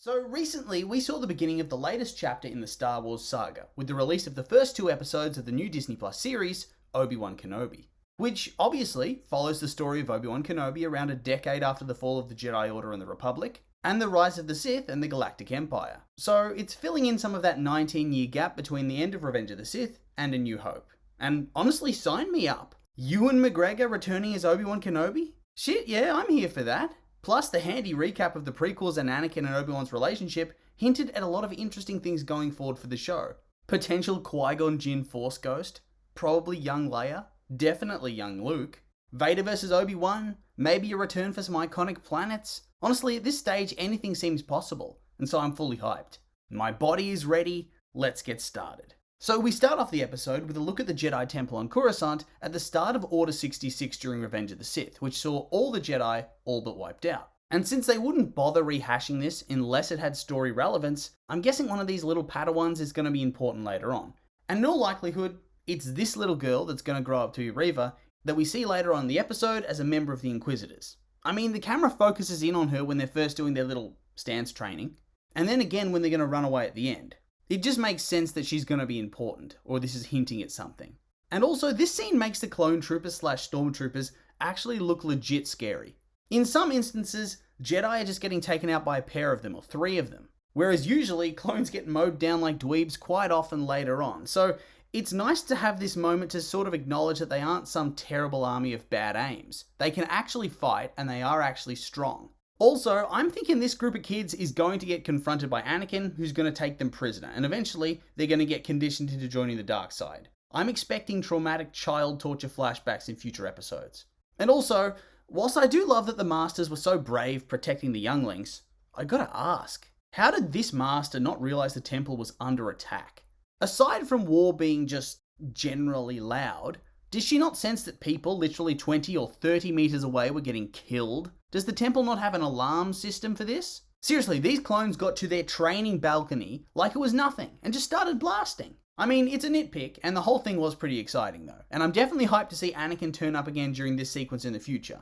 So recently, we saw the beginning of the latest chapter in the Star Wars saga, with the release of the first two episodes of the new Disney Plus series, Obi-Wan Kenobi, which obviously follows the story of Obi-Wan Kenobi around a decade after the fall of the Jedi Order and the Republic, and the rise of the Sith and the Galactic Empire. So it's filling in some of that 19-year gap between the end of Revenge of the Sith and A New Hope. And honestly, sign me up. Ewan McGregor returning as Obi-Wan Kenobi? Shit, yeah, I'm here for that. Plus, the handy recap of the prequels and Anakin and Obi-Wan's relationship hinted at a lot of interesting things going forward for the show. Potential Qui-Gon Jinn Force Ghost, probably young Leia, definitely young Luke, Vader versus Obi-Wan, maybe a return for some iconic planets. Honestly, at this stage, anything seems possible, and so I'm fully hyped. My body is ready, let's get started. So we start off the episode with a look at the Jedi Temple on Coruscant at the start of Order 66 during Revenge of the Sith, which saw all the Jedi all but wiped out. And since they wouldn't bother rehashing this unless it had story relevance, I'm guessing one of these little Padawans is going to be important later on. And in all likelihood, it's this little girl that's going to grow up to be Reva that we see later on in the episode as a member of the Inquisitors. I mean, the camera focuses in on her when they're first doing their little stance training, and then again when they're going to run away at the end. It just makes sense that she's going to be important, or this is hinting at something. And also, this scene makes the clone troopers / stormtroopers actually look legit scary. In some instances, Jedi are just getting taken out by a pair of them, or three of them. Whereas usually, clones get mowed down like dweebs quite often later on. So, it's nice to have this moment to sort of acknowledge that they aren't some terrible army of bad aims. They can actually fight, and they are actually strong. Also, I'm thinking this group of kids is going to get confronted by Anakin, who's going to take them prisoner, and eventually they're going to get conditioned into joining the dark side. I'm expecting traumatic child torture flashbacks in future episodes. And also, whilst I do love that the Masters were so brave protecting the younglings, I gotta ask, how did this Master not realize the temple was under attack? Aside from war being just generally loud, did she not sense that people literally 20 or 30 meters away were getting killed? Does the temple not have an alarm system for this? Seriously, these clones got to their training balcony like it was nothing and just started blasting. I mean, it's a nitpick, and the whole thing was pretty exciting though. And I'm definitely hyped to see Anakin turn up again during this sequence in the future.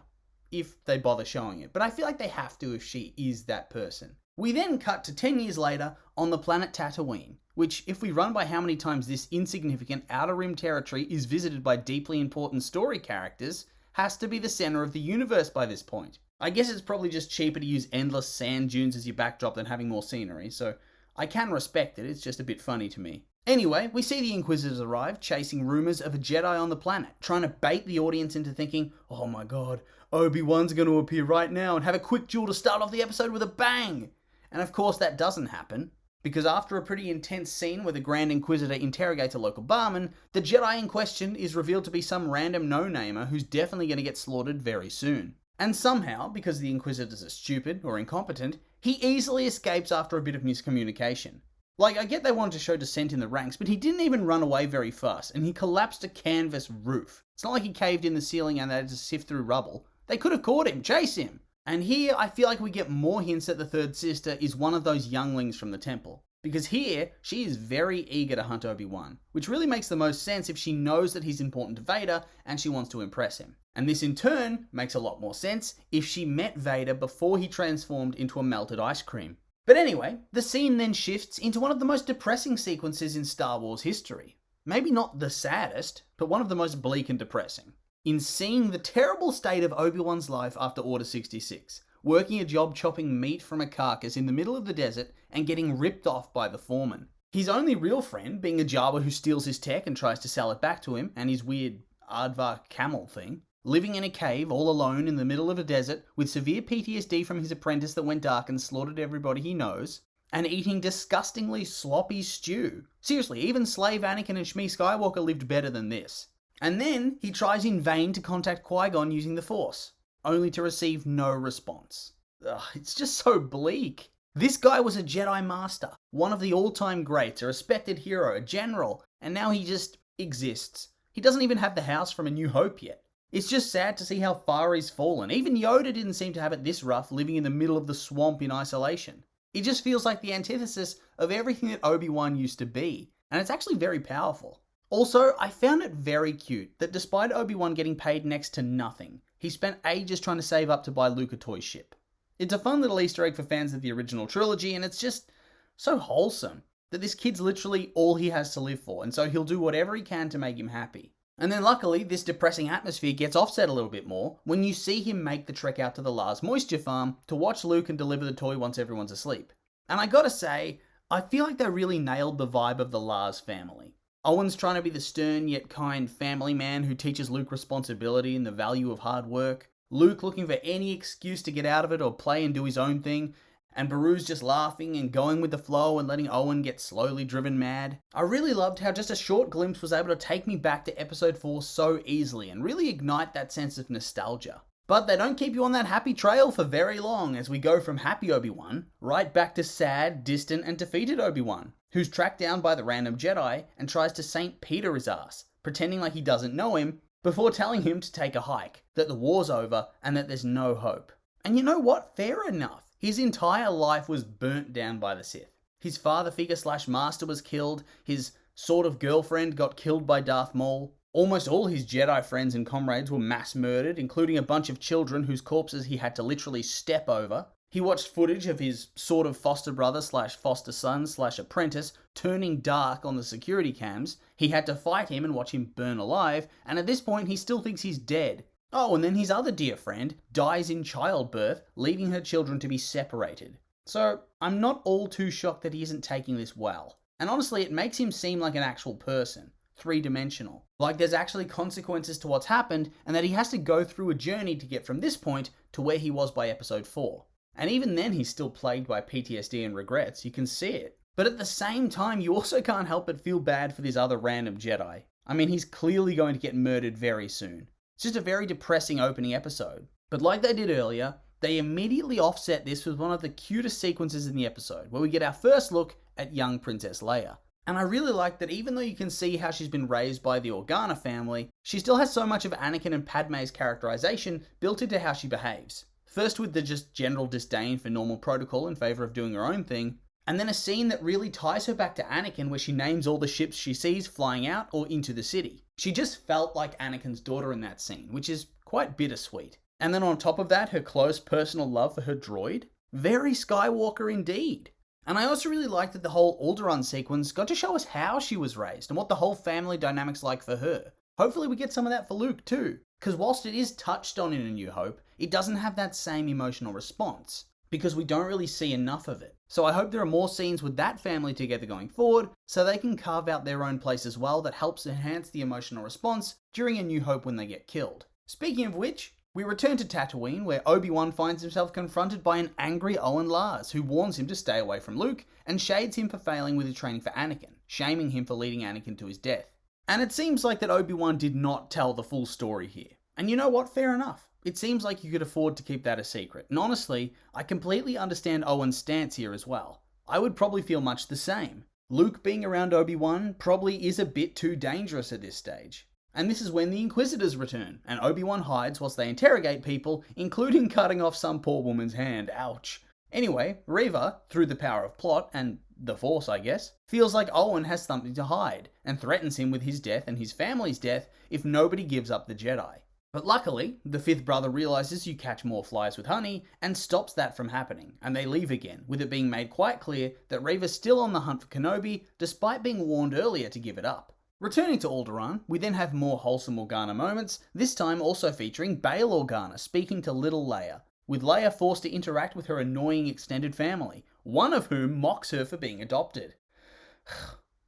If they bother showing it. But I feel like they have to if she is that person. We then cut to 10 years later on the planet Tatooine, which, if we run by how many times this insignificant Outer Rim territory is visited by deeply important story characters, has to be the center of the universe by this point. I guess it's probably just cheaper to use endless sand dunes as your backdrop than having more scenery, so I can respect it, it's just a bit funny to me. Anyway, we see the Inquisitors arrive, chasing rumors of a Jedi on the planet, trying to bait the audience into thinking, oh my god, Obi-Wan's going to appear right now and have a quick duel to start off the episode with a bang! And of course that doesn't happen, because after a pretty intense scene where the Grand Inquisitor interrogates a local barman, the Jedi in question is revealed to be some random no-namer who's definitely going to get slaughtered very soon. And somehow, because the Inquisitors are stupid or incompetent, he easily escapes after a bit of miscommunication. Like, I get they wanted to show dissent in the ranks, but he didn't even run away very fast, and he collapsed a canvas roof. It's not like he caved in the ceiling and they had to sift through rubble. They could have caught him, chase him! And here, I feel like we get more hints that the third sister is one of those younglings from the temple. Because here, she is very eager to hunt Obi-Wan, which really makes the most sense if she knows that he's important to Vader and she wants to impress him. And this in turn makes a lot more sense if she met Vader before he transformed into a melted ice cream. But anyway, the scene then shifts into one of the most depressing sequences in Star Wars history. Maybe not the saddest, but one of the most bleak and depressing. In seeing the terrible state of Obi-Wan's life after Order 66, working a job chopping meat from a carcass in the middle of the desert and getting ripped off by the foreman. His only real friend being a Jawa who steals his tech and tries to sell it back to him, and his weird Aardvark camel thing. Living in a cave all alone in the middle of a desert with severe PTSD from his apprentice that went dark and slaughtered everybody he knows. And eating disgustingly sloppy stew. Seriously, even slave Anakin and Shmi Skywalker lived better than this. And then he tries in vain to contact Qui-Gon using the Force, only to receive no response. Ugh, it's just so bleak. This guy was a Jedi Master, one of the all-time greats, a respected hero, a general, and now he just exists. He doesn't even have the house from A New Hope yet. It's just sad to see how far he's fallen. Even Yoda didn't seem to have it this rough, living in the middle of the swamp in isolation. It just feels like the antithesis of everything that Obi-Wan used to be, and it's actually very powerful. Also, I found it very cute that despite Obi-Wan getting paid next to nothing, he spent ages trying to save up to buy Luke a toy ship. It's a fun little Easter egg for fans of the original trilogy, and it's just so wholesome that this kid's literally all he has to live for, and so he'll do whatever he can to make him happy. And then luckily, this depressing atmosphere gets offset a little bit more when you see him make the trek out to the Lars moisture farm to watch Luke and deliver the toy once everyone's asleep. And I gotta say, I feel like they really nailed the vibe of the Lars family. Owen's trying to be the stern yet kind family man who teaches Luke responsibility and the value of hard work. Luke looking for any excuse to get out of it or play and do his own thing. And Beru's just laughing and going with the flow and letting Owen get slowly driven mad. I really loved how just a short glimpse was able to take me back to episode 4 so easily and really ignite that sense of nostalgia. But they don't keep you on that happy trail for very long as we go from happy Obi-Wan right back to sad, distant and defeated Obi-Wan, who's tracked down by the random Jedi and tries to Saint Peter his ass, pretending like he doesn't know him before telling him to take a hike, that the war's over and that there's no hope. And you know what? Fair enough. His entire life was burnt down by the Sith. His father figure / master was killed, his sort of girlfriend got killed by Darth Maul, almost all his Jedi friends and comrades were mass murdered, including a bunch of children whose corpses he had to literally step over. He watched footage of his sort of foster brother / foster son / apprentice turning dark on the security cams. He had to fight him and watch him burn alive, and at this point he still thinks he's dead. Oh, and then his other dear friend dies in childbirth, leaving her children to be separated. So, I'm not all too shocked that he isn't taking this well. And honestly, it makes him seem like an actual person, three-dimensional. Like there's actually consequences to what's happened, and that he has to go through a journey to get from this point to where he was by episode 4. And even then, he's still plagued by PTSD and regrets, you can see it. But at the same time, you also can't help but feel bad for this other random Jedi. I mean, he's clearly going to get murdered very soon. It's just a very depressing opening episode. But like they did earlier, they immediately offset this with one of the cutest sequences in the episode, where we get our first look at young Princess Leia. And I really like that even though you can see how she's been raised by the Organa family, she still has so much of Anakin and Padme's characterization built into how she behaves. First with the just general disdain for normal protocol in favor of doing her own thing, and then a scene that really ties her back to Anakin where she names all the ships she sees flying out or into the city. She just felt like Anakin's daughter in that scene, which is quite bittersweet. And then on top of that, her close personal love for her droid. Very Skywalker indeed. And I also really liked that the whole Alderaan sequence got to show us how she was raised and what the whole family dynamic's like for her. Hopefully we get some of that for Luke too, because whilst it is touched on in A New Hope, it doesn't have that same emotional response, because we don't really see enough of it. So I hope there are more scenes with that family together going forward, so they can carve out their own place as well that helps enhance the emotional response during A New Hope when they get killed. Speaking of which, we return to Tatooine, where Obi-Wan finds himself confronted by an angry Owen Lars, who warns him to stay away from Luke, and shades him for failing with his training for Anakin, shaming him for leading Anakin to his death. And it seems like that Obi-Wan did not tell the full story here. And you know what? Fair enough. It seems like you could afford to keep that a secret. And honestly, I completely understand Owen's stance here as well. I would probably feel much the same. Luke being around Obi-Wan probably is a bit too dangerous at this stage. And this is when the Inquisitors return, and Obi-Wan hides whilst they interrogate people, including cutting off some poor woman's hand. Ouch. Anyway, Reva, through the power of plot, and the Force I guess, feels like Owen has something to hide, and threatens him with his death and his family's death if nobody gives up the Jedi. But luckily, the fifth brother realizes you catch more flies with honey, and stops that from happening, and they leave again, with it being made quite clear that Reva's still on the hunt for Kenobi, despite being warned earlier to give it up. Returning to Alderaan, we then have more wholesome Organa moments, this time also featuring Bail Organa speaking to little Leia, with Leia forced to interact with her annoying extended family, one of whom mocks her for being adopted.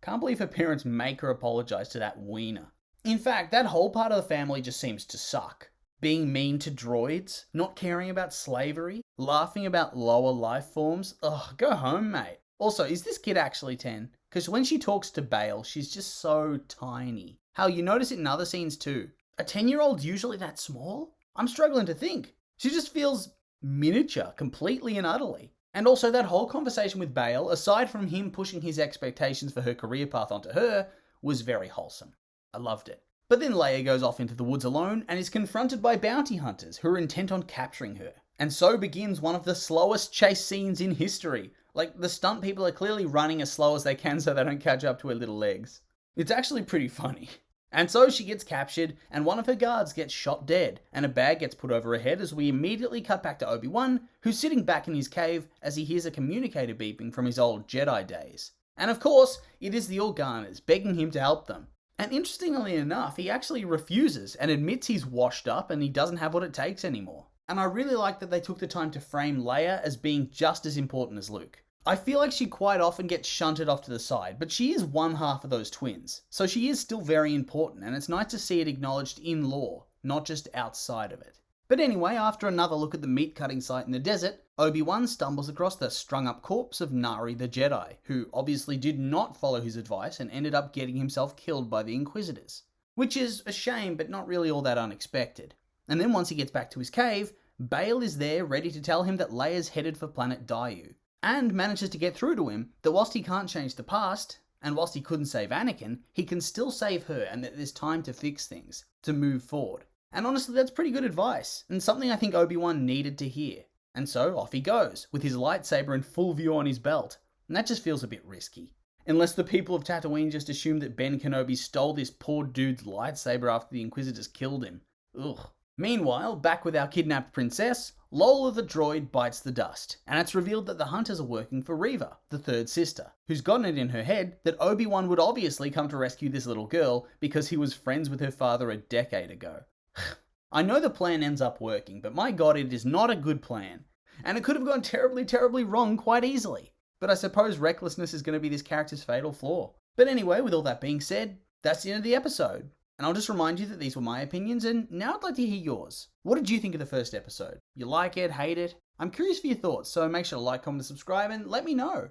Can't believe her parents make her apologize to that wiener. In fact, that whole part of the family just seems to suck. Being mean to droids, not caring about slavery, laughing about lower life forms. Ugh, go home, mate. Also, is this kid actually 10? Because when she talks to Bail, she's just so tiny. Hell, you notice it in other scenes too. A 10-year-old's usually that small? I'm struggling to think. She just feels miniature, completely and utterly. And also that whole conversation with Bail, aside from him pushing his expectations for her career path onto her, was very wholesome. I loved it. But then Leia goes off into the woods alone and is confronted by bounty hunters who are intent on capturing her. And so begins one of the slowest chase scenes in history. Like, the stunt people are clearly running as slow as they can so they don't catch up to her little legs. It's actually pretty funny. And so she gets captured, and one of her guards gets shot dead, and a bag gets put over her head as we immediately cut back to Obi-Wan, who's sitting back in his cave as he hears a communicator beeping from his old Jedi days. And of course, it is the Organas begging him to help them. And interestingly enough, he actually refuses and admits he's washed up and he doesn't have what it takes anymore. And I really like that they took the time to frame Leia as being just as important as Luke. I feel like she quite often gets shunted off to the side, but she is one half of those twins, so she is still very important, and it's nice to see it acknowledged in lore, not just outside of it. But anyway, after another look at the meat cutting site in the desert, Obi-Wan stumbles across the strung up corpse of Nari the Jedi, who obviously did not follow his advice and ended up getting himself killed by the Inquisitors. Which is a shame, but not really all that unexpected. And then once he gets back to his cave, Bail is there ready to tell him that Leia's headed for planet Daiyu, and manages to get through to him that whilst he can't change the past, and whilst he couldn't save Anakin, he can still save her and that there's time to fix things, to move forward. And honestly, that's pretty good advice, and something I think Obi-Wan needed to hear. And so off he goes, with his lightsaber in full view on his belt, and that just feels a bit risky. Unless the people of Tatooine just assume that Ben Kenobi stole this poor dude's lightsaber after the Inquisitors killed him. Ugh. Meanwhile, back with our kidnapped princess, Lola the droid bites the dust, and it's revealed that the hunters are working for Reva, the third sister, who's gotten it in her head that Obi-Wan would obviously come to rescue this little girl because he was friends with her father a decade ago. I know the plan ends up working, but my god, it is not a good plan. And it could have gone terribly, terribly wrong quite easily. But I suppose recklessness is going to be this character's fatal flaw. But anyway, with all that being said, that's the end of the episode. And I'll just remind you that these were my opinions, and now I'd like to hear yours. What did you think of the first episode? You like it, hate it? I'm curious for your thoughts, so make sure to like, comment, and subscribe, and let me know.